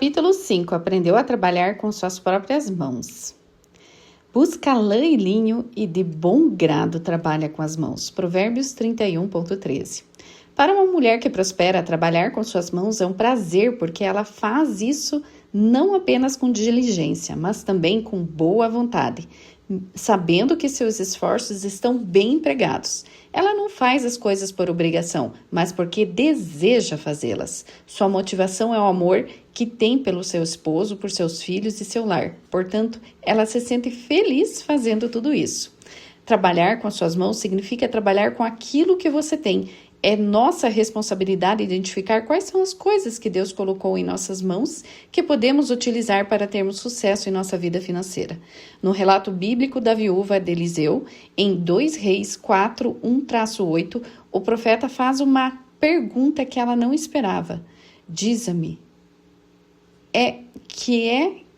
Capítulo 5. Aprendeu a trabalhar com suas próprias mãos. Busca lã e linho e de bom grado trabalha com as mãos. Provérbios 31.13. Para uma mulher que prospera, trabalhar com suas mãos é um prazer, porque ela faz isso não apenas com diligência, mas também com boa vontade, sabendo que seus esforços estão bem empregados. Ela não faz as coisas por obrigação, mas porque deseja fazê-las. Sua motivação é o amor que tem pelo seu esposo, por seus filhos e seu lar. Portanto, ela se sente feliz fazendo tudo isso. Trabalhar com as suas mãos significa trabalhar com aquilo que você tem. É nossa responsabilidade identificar quais são as coisas que Deus colocou em nossas mãos que podemos utilizar para termos sucesso em nossa vida financeira. No relato bíblico da viúva de Eliseu, em 2 Reis 4, 1-8, o profeta faz uma pergunta que ela não esperava. Diz-me,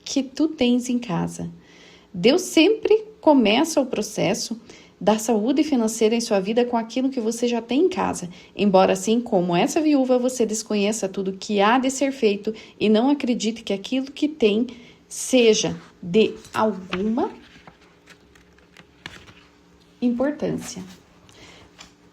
que tu tens em casa? Deus sempre começa o processo da saúde financeira em sua vida com aquilo que você já tem em casa. Embora assim como essa viúva você desconheça tudo que há de ser feito e não acredite que aquilo que tem seja de alguma importância.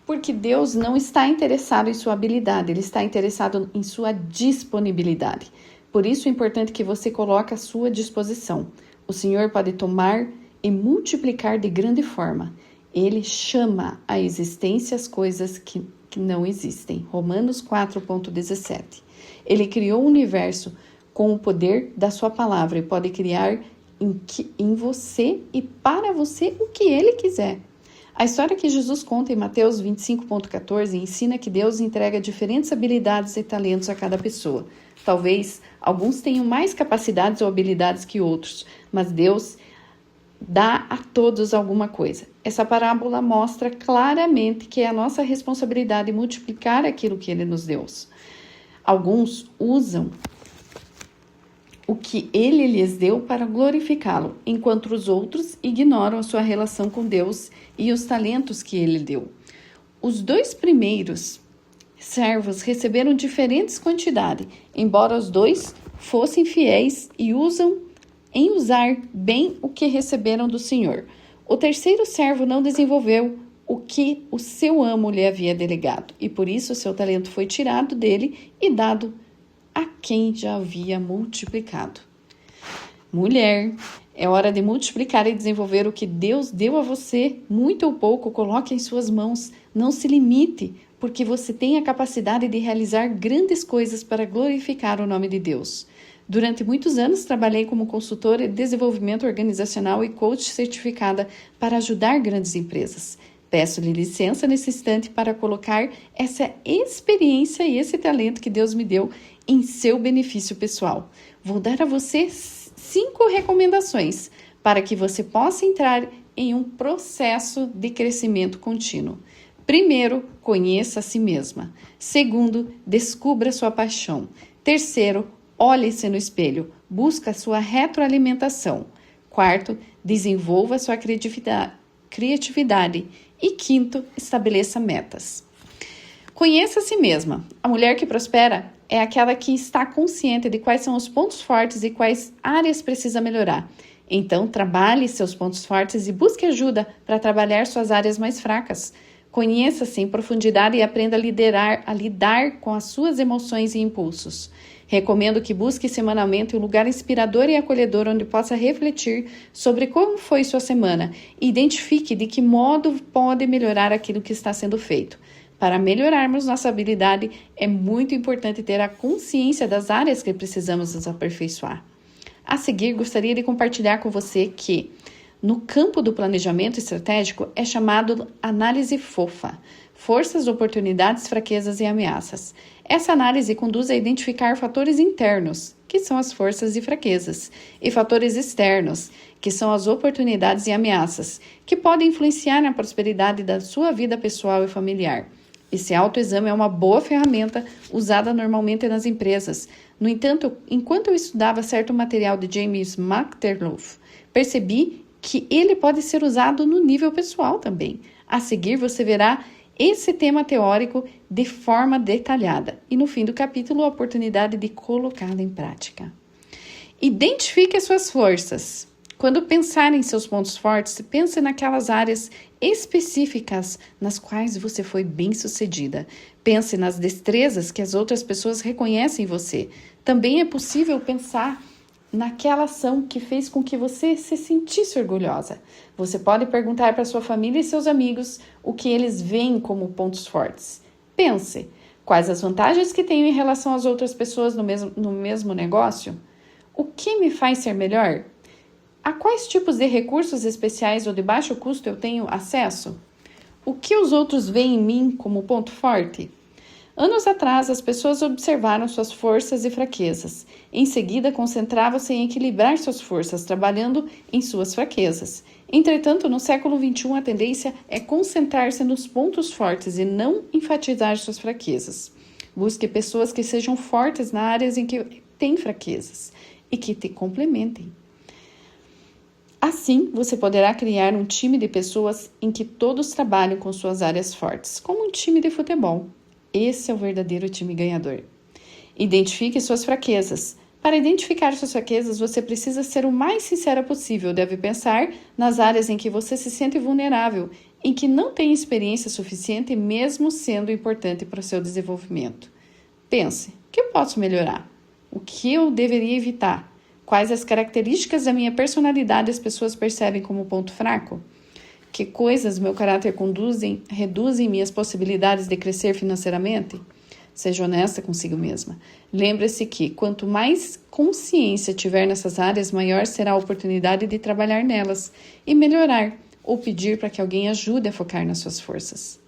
Porque Deus não está interessado em sua habilidade, Ele está interessado em sua disponibilidade. Por isso é importante que você coloque à sua disposição. O Senhor pode tomar e multiplicar de grande forma. Ele chama à existência as coisas que não existem. Romanos 4.17. Ele criou o universo com o poder da sua palavra e pode criar em você e para você o que Ele quiser. A história que Jesus conta em Mateus 25.14 ensina que Deus entrega diferentes habilidades e talentos a cada pessoa. Talvez alguns tenham mais capacidades ou habilidades que outros, mas Deus dá a todos alguma coisa. Essa parábola mostra claramente que é a nossa responsabilidade multiplicar aquilo que Ele nos deu. Alguns usam o que Ele lhes deu para glorificá-lo, enquanto os outros ignoram a sua relação com Deus e os talentos que Ele deu. Os 2 primeiros servos receberam diferentes quantidades, embora os 2 fossem fiéis e em usar bem o que receberam do Senhor. O terceiro servo não desenvolveu o que o seu amo lhe havia delegado, e por isso seu talento foi tirado dele e dado a quem já havia multiplicado. Mulher, é hora de multiplicar e desenvolver o que Deus deu a você, muito ou pouco, coloque em suas mãos. Não se limite, porque você tem a capacidade de realizar grandes coisas para glorificar o nome de Deus. Durante muitos anos, trabalhei como consultora de desenvolvimento organizacional e coach certificada para ajudar grandes empresas. Peço-lhe licença nesse instante para colocar essa experiência e esse talento que Deus me deu em seu benefício pessoal. Vou dar a você 5 recomendações para que você possa entrar em um processo de crescimento contínuo. Primeiro, conheça a si mesma. Segundo, descubra sua paixão. Terceiro, olhe-se no espelho, busca sua retroalimentação. Quarto, desenvolva sua criatividade. E quinto, estabeleça metas. Conheça a si mesma. A mulher que prospera é aquela que está consciente de quais são os pontos fortes e quais áreas precisa melhorar. Então, trabalhe seus pontos fortes e busque ajuda para trabalhar suas áreas mais fracas. Conheça-se em profundidade e aprenda a lidar com as suas emoções e impulsos. Recomendo que busque semanalmente um lugar inspirador e acolhedor onde possa refletir sobre como foi sua semana e identifique de que modo pode melhorar aquilo que está sendo feito. Para melhorarmos nossa habilidade, é muito importante ter a consciência das áreas que precisamos nos aperfeiçoar. A seguir, gostaria de compartilhar com você que, no campo do planejamento estratégico, é chamado análise FOFA, forças, oportunidades, fraquezas e ameaças. Essa análise conduz a identificar fatores internos, que são as forças e fraquezas, e fatores externos, que são as oportunidades e ameaças, que podem influenciar na prosperidade da sua vida pessoal e familiar. Esse autoexame é uma boa ferramenta usada normalmente nas empresas. No entanto, enquanto eu estudava certo material de James McTerloff, percebi que ele pode ser usado no nível pessoal também. A seguir, você verá esse tema teórico de forma detalhada e no fim do capítulo a oportunidade de colocá-lo em prática. Identifique as suas forças. Quando pensar em seus pontos fortes, pense naquelas áreas específicas nas quais você foi bem-sucedida. Pense nas destrezas que as outras pessoas reconhecem em você. Também é possível pensar naquela ação que fez com que você se sentisse orgulhosa. Você pode perguntar para sua família e seus amigos o que eles veem como pontos fortes. Pense, quais as vantagens que tenho em relação às outras pessoas no mesmo negócio? O que me faz ser melhor? A quais tipos de recursos especiais ou de baixo custo eu tenho acesso? O que os outros veem em mim como ponto forte? Anos atrás, as pessoas observaram suas forças e fraquezas. Em seguida, concentravam-se em equilibrar suas forças, trabalhando em suas fraquezas. Entretanto, no século XXI, a tendência é concentrar-se nos pontos fortes e não enfatizar suas fraquezas. Busque pessoas que sejam fortes nas áreas em que têm fraquezas e que te complementem. Assim, você poderá criar um time de pessoas em que todos trabalham com suas áreas fortes, como um time de futebol. Esse é o verdadeiro time ganhador. Identifique suas fraquezas. Para identificar suas fraquezas, você precisa ser o mais sincera possível. Deve pensar nas áreas em que você se sente vulnerável, em que não tem experiência suficiente, mesmo sendo importante para o seu desenvolvimento. Pense, o que eu posso melhorar? O que eu deveria evitar? Quais as características da minha personalidade as pessoas percebem como ponto fraco? Que coisas meu caráter reduzem minhas possibilidades de crescer financeiramente? Seja honesta consigo mesma. Lembre-se que, quanto mais consciência tiver nessas áreas, maior será a oportunidade de trabalhar nelas e melhorar, ou pedir para que alguém ajude a focar nas suas forças.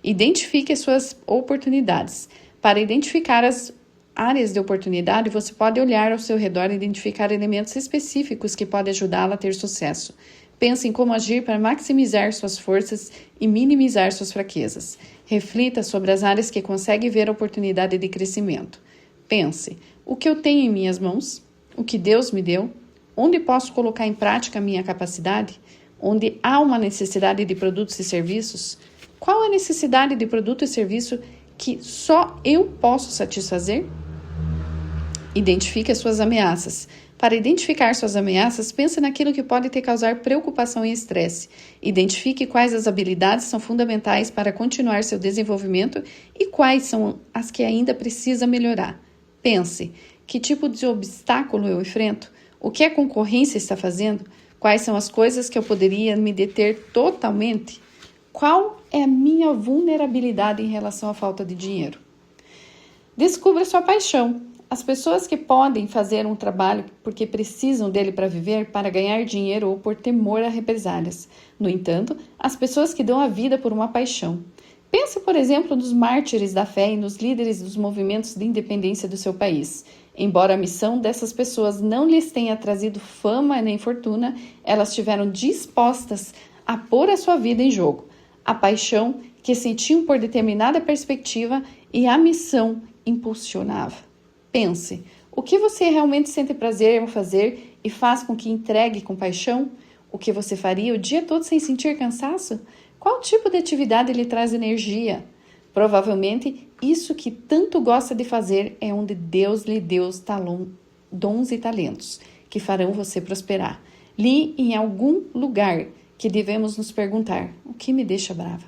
Identifique as suas oportunidades. Para identificar as áreas de oportunidade, você pode olhar ao seu redor e identificar elementos específicos que podem ajudá-la a ter sucesso. Pense em como agir para maximizar suas forças e minimizar suas fraquezas. Reflita sobre as áreas que consegue ver a oportunidade de crescimento. Pense, o que eu tenho em minhas mãos? O que Deus me deu? Onde posso colocar em prática a minha capacidade? Onde há uma necessidade de produtos e serviços? Qual a necessidade de produto e serviço que só eu posso satisfazer? Identifique as suas ameaças. Para identificar suas ameaças, pense naquilo que pode te causar preocupação e estresse. Identifique quais as habilidades são fundamentais para continuar seu desenvolvimento e quais são as que ainda precisa melhorar. Pense, que tipo de obstáculo eu enfrento? O que a concorrência está fazendo? Quais são as coisas que eu poderia me deter totalmente? Qual é a minha vulnerabilidade em relação à falta de dinheiro? Descubra sua paixão. As pessoas que podem fazer um trabalho porque precisam dele para viver, para ganhar dinheiro ou por temor a represálias. No entanto, as pessoas que dão a vida por uma paixão. Pense, por exemplo, nos mártires da fé e nos líderes dos movimentos de independência do seu país. Embora a missão dessas pessoas não lhes tenha trazido fama nem fortuna, elas estiveram dispostas a pôr a sua vida em jogo. A paixão que sentiam por determinada perspectiva e a missão impulsionava. Pense, o que você realmente sente prazer em fazer e faz com que entregue com paixão? O que você faria o dia todo sem sentir cansaço? Qual tipo de atividade lhe traz energia? Provavelmente, isso que tanto gosta de fazer é onde Deus lhe deu os dons e talentos que farão você prosperar. Li em algum lugar que devemos nos perguntar, o que me deixa brava?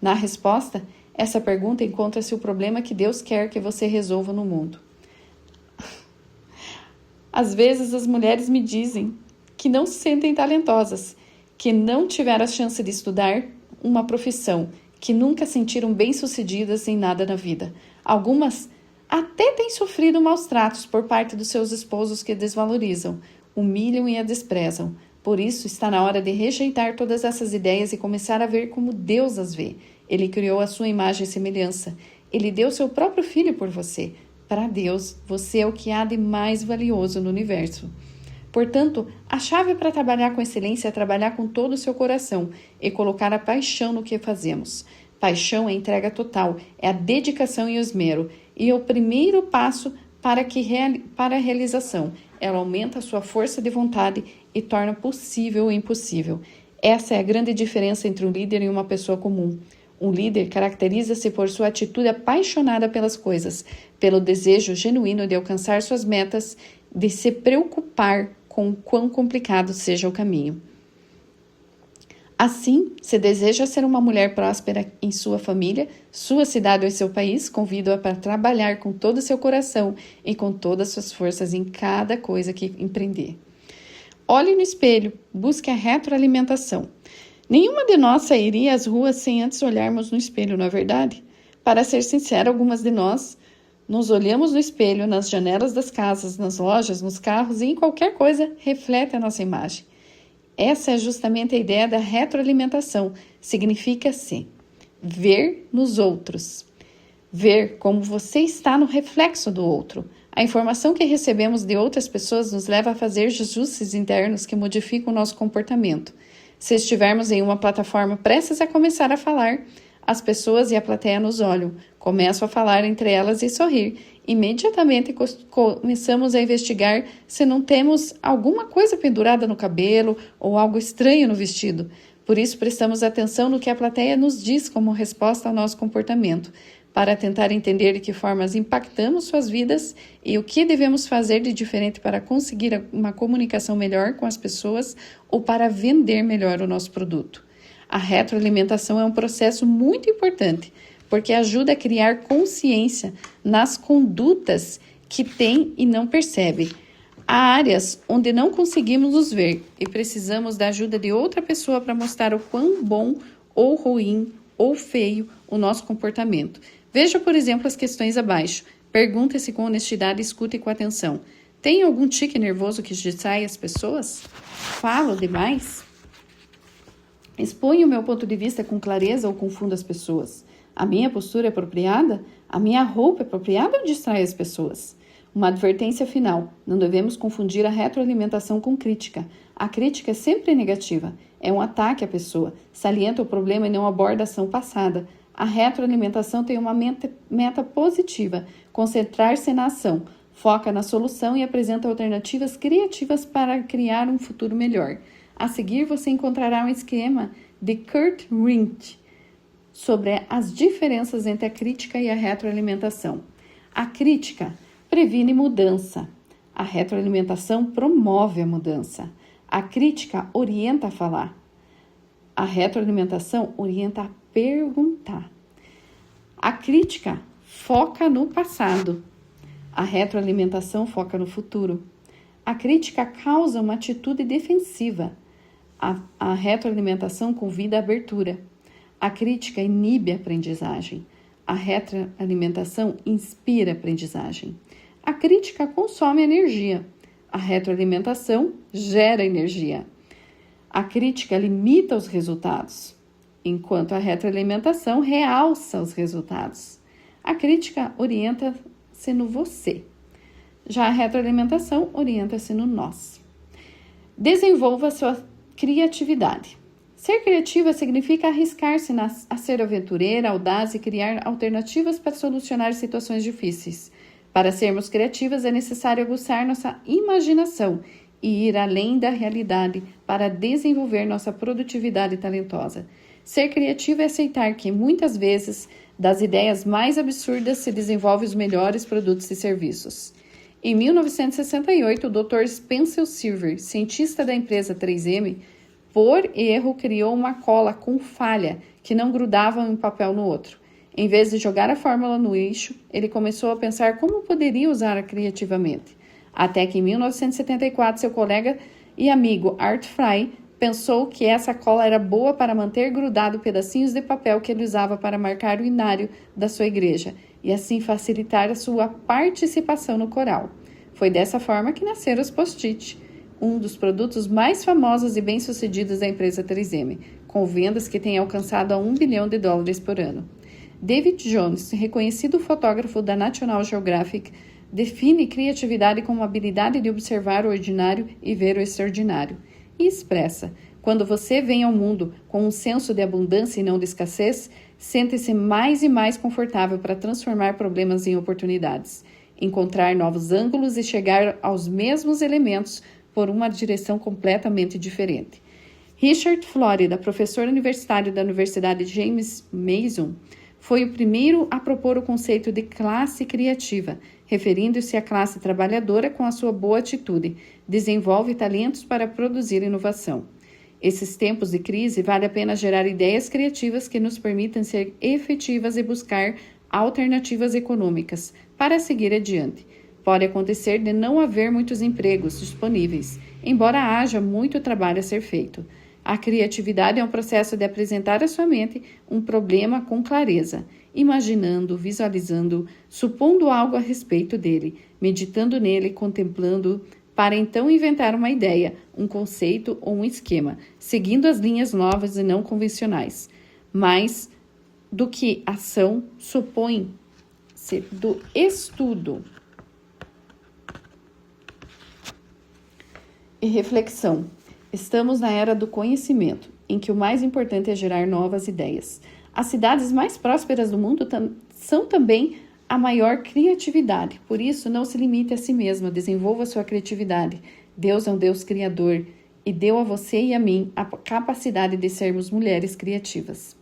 Na resposta, essa pergunta encontra-se o problema que Deus quer que você resolva no mundo. Às vezes as mulheres me dizem que não se sentem talentosas, que não tiveram a chance de estudar uma profissão, que nunca sentiram bem-sucedidas em nada na vida. Algumas até têm sofrido maus tratos por parte dos seus esposos que desvalorizam, humilham e a desprezam. Por isso está na hora de rejeitar todas essas ideias e começar a ver como Deus as vê. Ele criou a sua imagem e semelhança. Ele deu seu próprio filho por você. Para Deus, você é o que há de mais valioso no universo. Portanto, a chave para trabalhar com excelência é trabalhar com todo o seu coração e colocar a paixão no que fazemos. Paixão é entrega total, é a dedicação e o esmero, e é o primeiro passo para a realização. Ela aumenta a sua força de vontade e torna possível o impossível. Essa é a grande diferença entre um líder e uma pessoa comum. Um líder caracteriza-se por sua atitude apaixonada pelas coisas, pelo desejo genuíno de alcançar suas metas de se preocupar com o quão complicado seja o caminho. Assim, se deseja ser uma mulher próspera em sua família, sua cidade ou em seu país, convido-a para trabalhar com todo o seu coração e com todas as suas forças em cada coisa que empreender. Olhe no espelho, busque a retroalimentação. Nenhuma de nós sairia às ruas sem antes olharmos no espelho, não é verdade? Para ser sincera, algumas de nós nos olhamos no espelho, nas janelas das casas, nas lojas, nos carros e em qualquer coisa reflete a nossa imagem. Essa é justamente a ideia da retroalimentação. Significa-se ver nos outros. Ver como você está no reflexo do outro. A informação que recebemos de outras pessoas nos leva a fazer ajustes internos que modificam o nosso comportamento. Se estivermos em uma plataforma prestes a começar a falar, as pessoas e a plateia nos olham, começam a falar entre elas e sorrir. Imediatamente começamos a investigar se não temos alguma coisa pendurada no cabelo ou algo estranho no vestido. Por isso, prestamos atenção no que a plateia nos diz como resposta ao nosso comportamento, para tentar entender de que formas impactamos suas vidas e o que devemos fazer de diferente para conseguir uma comunicação melhor com as pessoas ou para vender melhor o nosso produto. A retroalimentação é um processo muito importante, porque ajuda a criar consciência nas condutas que tem e não percebe. Há áreas onde não conseguimos nos ver e precisamos da ajuda de outra pessoa para mostrar o quão bom ou ruim ou feio o nosso comportamento. Veja, por exemplo, as questões abaixo. Pergunte-se com honestidade e escute com atenção. Tem algum tique nervoso que distrai as pessoas? Falo demais? Exponho o meu ponto de vista com clareza ou confundo as pessoas? A minha postura é apropriada? A minha roupa é apropriada ou distrai as pessoas? Uma advertência final. Não devemos confundir a retroalimentação com crítica. A crítica é sempre negativa. É um ataque à pessoa. Salienta o problema e não aborda a ação passada. A retroalimentação tem uma meta positiva. Concentrar-se na ação. Foca na solução e apresenta alternativas criativas para criar um futuro melhor. A seguir, você encontrará um esquema de Kurt Rindt sobre as diferenças entre a crítica e a retroalimentação. A crítica previne mudança. A retroalimentação promove a mudança. A crítica orienta a falar. A retroalimentação orienta a perguntar. A crítica foca no passado. A retroalimentação foca no futuro. A crítica causa uma atitude defensiva. A retroalimentação convida à abertura. A crítica inibe a aprendizagem. A retroalimentação inspira a aprendizagem. A crítica consome energia. A retroalimentação gera energia. A crítica limita os resultados, enquanto a retroalimentação realça os resultados. A crítica orienta-se no você. Já a retroalimentação orienta-se no nós. Desenvolva sua criatividade. Ser criativa significa arriscar-se a ser aventureira, audaz e criar alternativas para solucionar situações difíceis. Para sermos criativas é necessário aguçar nossa imaginação e ir além da realidade para desenvolver nossa produtividade talentosa. Ser criativa é aceitar que, muitas vezes, das ideias mais absurdas se desenvolvem os melhores produtos e serviços. Em 1968, o Dr. Spencer Silver, cientista da empresa 3M, por erro criou uma cola com falha que não grudava um papel no outro. Em vez de jogar a fórmula no lixo, ele começou a pensar como poderia usá-la criativamente. Até que em 1974, seu colega e amigo Art Fry pensou que essa cola era boa para manter grudado pedacinhos de papel que ele usava para marcar o inário da sua igreja e assim facilitar a sua participação no coral. Foi dessa forma que nasceram os post-it, um dos produtos mais famosos e bem-sucedidos da empresa 3M, com vendas que têm alcançado a $1 bilhão por ano. David Jones, reconhecido fotógrafo da National Geographic, define criatividade como a habilidade de observar o ordinário e ver o extraordinário. E expressa: quando você vem ao mundo com um senso de abundância e não de escassez, sente-se mais e mais confortável para transformar problemas em oportunidades, encontrar novos ângulos e chegar aos mesmos elementos por uma direção completamente diferente. Richard Florida, professor universitário da Universidade James Mason, foi o primeiro a propor o conceito de classe criativa, referindo-se à classe trabalhadora com a sua boa atitude, desenvolve talentos para produzir inovação. Esses tempos de crise, vale a pena gerar ideias criativas que nos permitam ser efetivas e buscar alternativas econômicas para seguir adiante. Pode acontecer de não haver muitos empregos disponíveis, embora haja muito trabalho a ser feito. A criatividade é um processo de apresentar à sua mente um problema com clareza, imaginando, visualizando, supondo algo a respeito dele, meditando nele, contemplando, para então inventar uma ideia, um conceito ou um esquema, seguindo as linhas novas e não convencionais. Mais do que ação, supõe-se do estudo e reflexão. Estamos na era do conhecimento, em que o mais importante é gerar novas ideias. As cidades mais prósperas do mundo são também a maior criatividade. Por isso, não se limite a si mesma, desenvolva sua criatividade. Deus é um Deus criador e deu a você e a mim a capacidade de sermos mulheres criativas.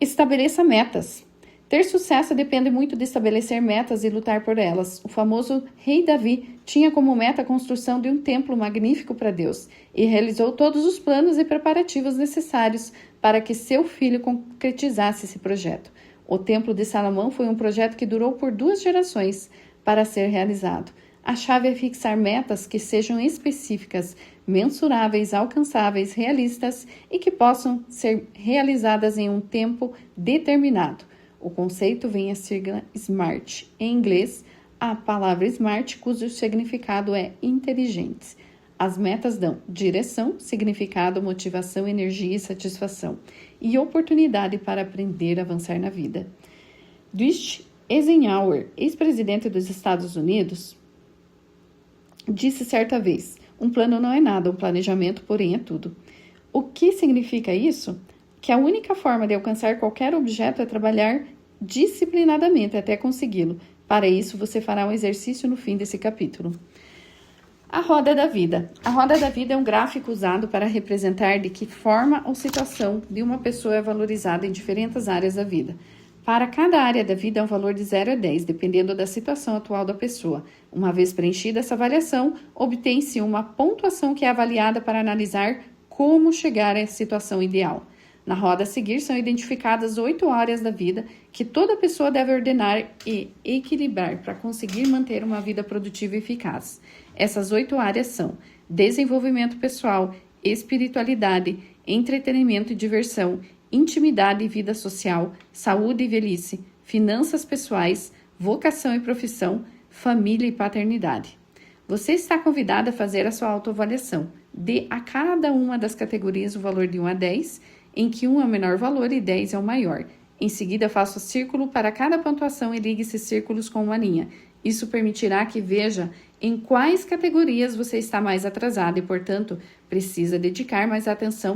Estabeleça metas. Ter sucesso depende muito de estabelecer metas e lutar por elas. O famoso rei Davi tinha como meta a construção de um templo magnífico para Deus e realizou todos os planos e preparativos necessários para que seu filho concretizasse esse projeto. O Templo de Salomão foi um projeto que durou por 2 gerações para ser realizado. A chave é fixar metas que sejam específicas, mensuráveis, alcançáveis, realistas e que possam ser realizadas em um tempo determinado. O conceito vem a sigla SMART. Em inglês, a palavra SMART, cujo significado é inteligente. As metas dão direção, significado, motivação, energia e satisfação, e oportunidade para aprender a avançar na vida. Dwight Eisenhower, ex-presidente dos Estados Unidos, disse certa vez: um plano não é nada, um planejamento, porém, é tudo. O que significa isso? Que a única forma de alcançar qualquer objeto é trabalhar disciplinadamente até consegui-lo. Para isso, você fará um exercício no fim desse capítulo. A roda da vida. A roda da vida é um gráfico usado para representar de que forma ou situação de uma pessoa é valorizada em diferentes áreas da vida. Para cada área da vida é um valor de 0 a 10, dependendo da situação atual da pessoa. Uma vez preenchida essa avaliação, obtém-se uma pontuação que é avaliada para analisar como chegar à situação ideal. Na roda a seguir são identificadas 8 áreas da vida que toda pessoa deve ordenar e equilibrar para conseguir manter uma vida produtiva e eficaz. Essas 8 áreas são desenvolvimento pessoal, espiritualidade, entretenimento e diversão, intimidade e vida social, saúde e velhice, finanças pessoais, vocação e profissão, família e paternidade. Você está convidado a fazer a sua autoavaliação. Dê a cada uma das categorias o valor de 1 a 10, em que 1 é o menor valor e 10 é o maior. Em seguida, faça o círculo para cada pontuação e ligue esses círculos com uma linha. Isso permitirá que veja em quais categorias você está mais atrasado e, portanto, precisa dedicar mais atenção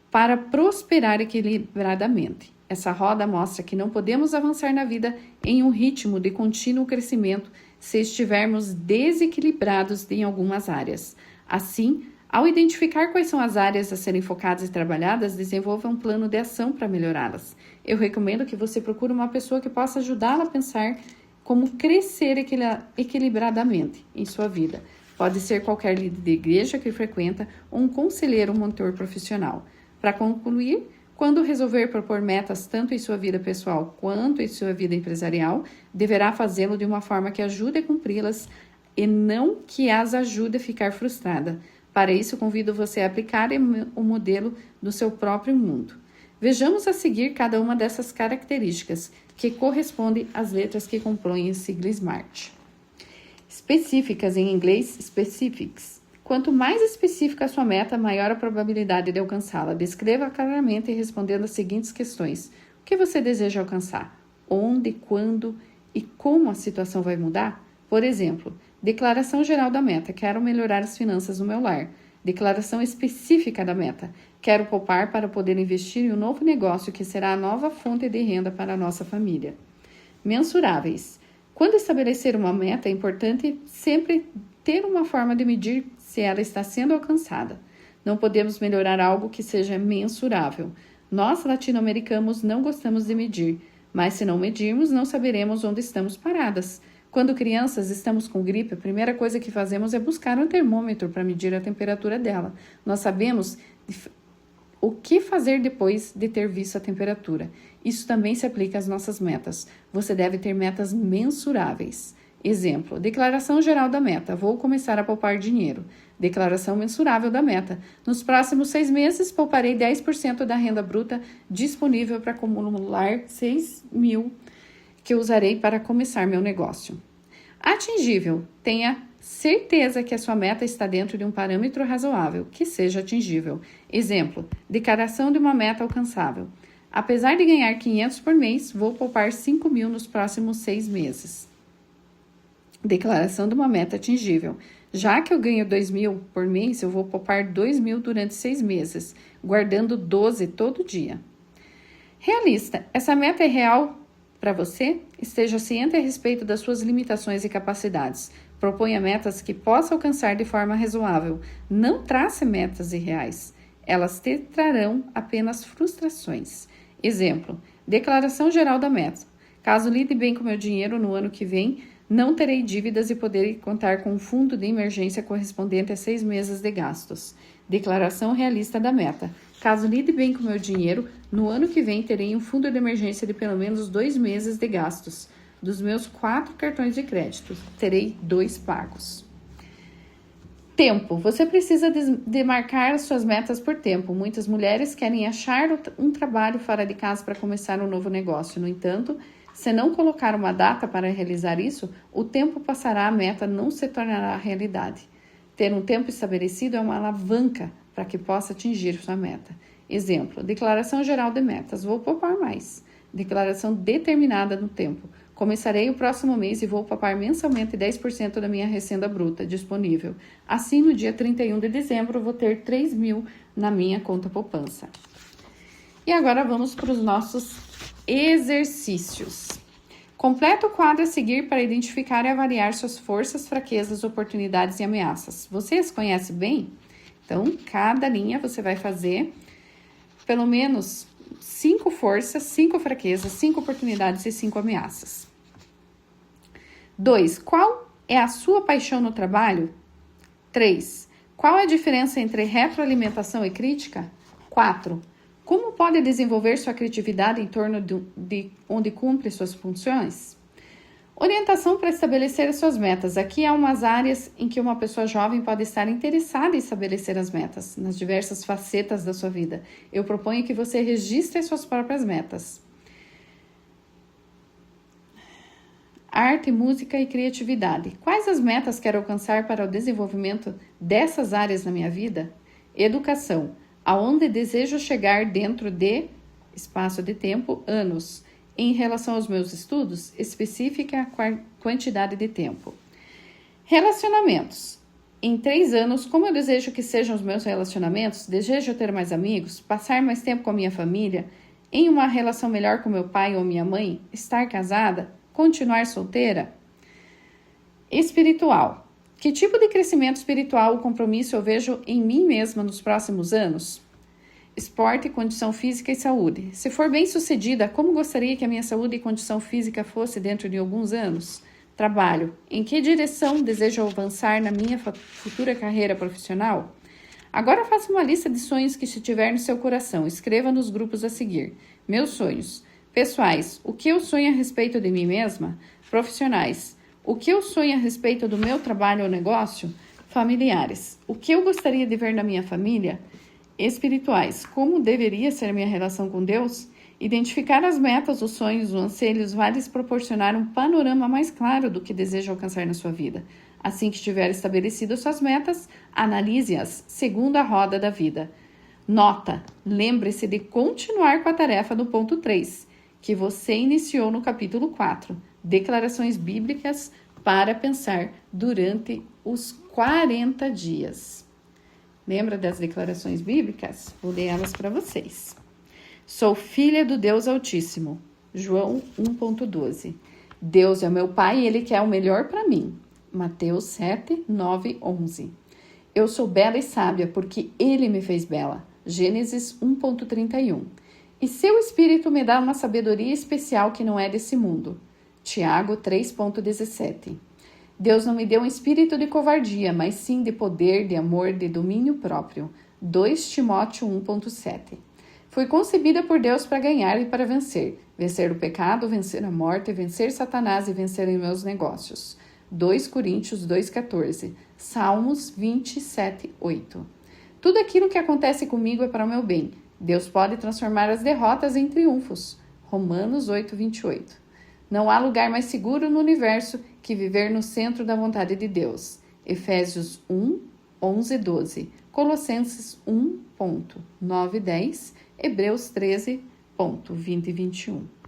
para prosperar equilibradamente. Essa roda mostra que não podemos avançar na vida em um ritmo de contínuo crescimento se estivermos desequilibrados em algumas áreas. Assim, ao identificar quais são as áreas a serem focadas e trabalhadas, desenvolva um plano de ação para melhorá-las. Eu recomendo que você procure uma pessoa que possa ajudá-la a pensar como crescer equilibradamente em sua vida. Pode ser qualquer líder de igreja que frequenta ou um conselheiro ou mentor profissional. Para concluir, quando resolver propor metas tanto em sua vida pessoal quanto em sua vida empresarial, deverá fazê-lo de uma forma que ajude a cumpri-las e não que as ajude a ficar frustrada. Para isso, convido você a aplicar o modelo do seu próprio mundo. Vejamos a seguir cada uma dessas características, que correspondem às letras que compõem a sigla SMART. Específicas, em inglês, specifics. Quanto mais específica a sua meta, maior a probabilidade de alcançá-la. Descreva claramente respondendo as seguintes questões. O que você deseja alcançar? Onde, quando e como a situação vai mudar? Por exemplo, declaração geral da meta. Quero melhorar as finanças no meu lar. Declaração específica da meta. Quero poupar para poder investir em um novo negócio que será a nova fonte de renda para a nossa família. Mensuráveis. Quando estabelecer uma meta, é importante sempre ter uma forma de medir se ela está sendo alcançada. Não podemos melhorar algo que seja mensurável. Nós, latino-americanos, não gostamos de medir. Mas se não medirmos, não saberemos onde estamos paradas. Quando crianças estamos com gripe, a primeira coisa que fazemos é buscar um termômetro para medir a temperatura dela. Nós sabemos o que fazer depois de ter visto a temperatura. Isso também se aplica às nossas metas. Você deve ter metas mensuráveis. Exemplo, declaração geral da meta. Vou começar a poupar dinheiro. Declaração mensurável da meta. Nos próximos 6 meses, pouparei 10% da renda bruta disponível para acumular 6 mil que usarei para começar meu negócio. Atingível. Tenha certeza que a sua meta está dentro de um parâmetro razoável, que seja atingível. Exemplo, declaração de uma meta alcançável. Apesar de ganhar 500 por mês, vou poupar 5 mil nos próximos 6 meses. Declaração de uma meta atingível. Já que eu ganho 2 mil por mês, eu vou poupar 2 mil durante 6 meses, guardando 12 todo dia. Realista. Essa meta é real para você? Esteja ciente a respeito das suas limitações e capacidades. Proponha metas que possa alcançar de forma razoável. Não trace metas irreais. Elas te trarão apenas frustrações. Exemplo, declaração geral da meta. Caso lide bem com meu dinheiro no ano que vem, não terei dívidas e poderei contar com um fundo de emergência correspondente a 6 meses de gastos. Declaração realista da meta. Caso lide bem com meu dinheiro, no ano que vem terei um fundo de emergência de pelo menos 2 meses de gastos. Dos meus 4 cartões de crédito, terei 2 pagos. Tempo. Você precisa demarcar suas metas por tempo. Muitas mulheres querem achar um trabalho fora de casa para começar um novo negócio. No entanto, se não colocar uma data para realizar isso, o tempo passará, a meta não se tornará realidade. Ter um tempo estabelecido é uma alavanca para que possa atingir sua meta. Exemplo, declaração geral de metas. Vou poupar mais. Declaração determinada no tempo. Começarei o próximo mês e vou poupar mensalmente 10% da minha renda bruta disponível. Assim, no dia 31 de dezembro, vou ter 3 mil na minha conta poupança. E agora vamos para os nossos exercícios. Completa o quadro a seguir para identificar e avaliar suas forças, fraquezas, oportunidades e ameaças. Você as conhece bem? Então, cada linha você vai fazer pelo menos 5 forças, 5 fraquezas, 5 oportunidades e 5 ameaças. 2. Qual é a sua paixão no trabalho? 3. Qual é a diferença entre retroalimentação e crítica? 4. Como pode desenvolver sua criatividade em torno de onde cumpre suas funções? Orientação para estabelecer as suas metas. Aqui há umas áreas em que uma pessoa jovem pode estar interessada em estabelecer as metas, nas diversas facetas da sua vida. Eu proponho que você registre as suas próprias metas. Arte, música e criatividade. Quais as metas quero alcançar para o desenvolvimento dessas áreas na minha vida? Educação. Aonde desejo chegar dentro de espaço de tempo, anos. Em relação aos meus estudos, especifica a quantidade de tempo. Relacionamentos. Em 3 anos, como eu desejo que sejam os meus relacionamentos? Desejo ter mais amigos? Passar mais tempo com a minha família? Em uma relação melhor com meu pai ou minha mãe? Estar casada? Continuar solteira? Espiritual. Que tipo de crescimento espiritual ou compromisso eu vejo em mim mesma nos próximos anos? Esporte, condição física e saúde. Se for bem-sucedida, como gostaria que a minha saúde e condição física fosse dentro de alguns anos? Trabalho. Em que direção desejo avançar na minha futura carreira profissional? Agora faça uma lista de sonhos que estiver no seu coração. Escreva nos grupos a seguir. Meus sonhos. Pessoais. O que eu sonho a respeito de mim mesma? Profissionais. O que eu sonho a respeito do meu trabalho ou negócio? Familiares. O que eu gostaria de ver na minha família? Espirituais. Como deveria ser minha relação com Deus? Identificar as metas, os sonhos, os anseios vai lhes proporcionar um panorama mais claro do que deseja alcançar na sua vida. Assim que tiver estabelecido suas metas, analise-as segundo a roda da vida. Nota. Lembre-se de continuar com a tarefa do ponto 3, que você iniciou no capítulo 4. Declarações bíblicas para pensar durante os 40 dias. Lembra das declarações bíblicas? Vou ler elas para vocês. Sou filha do Deus Altíssimo. João 1.12. Deus é meu Pai e Ele quer o melhor para mim. Mateus 7, 9, 11. Eu sou bela e sábia porque Ele me fez bela. Gênesis 1.31. E seu espírito me dá uma sabedoria especial que não é desse mundo. Tiago 3,17. Deus não me deu um espírito de covardia, mas sim de poder, de amor, de domínio próprio. 2 Timóteo 1,7. Fui concebida por Deus para ganhar e para vencer. Vencer o pecado, vencer a morte, vencer Satanás e vencer em meus negócios. 2 Coríntios 2,14. Salmos 27,8. Tudo aquilo que acontece comigo é para o meu bem. Deus pode transformar as derrotas em triunfos. Romanos 8,28. Não há lugar mais seguro no universo que viver no centro da vontade de Deus. Efésios 1, 11, 12. Colossenses 1, 9, 10. Hebreus 13, 20 e 21.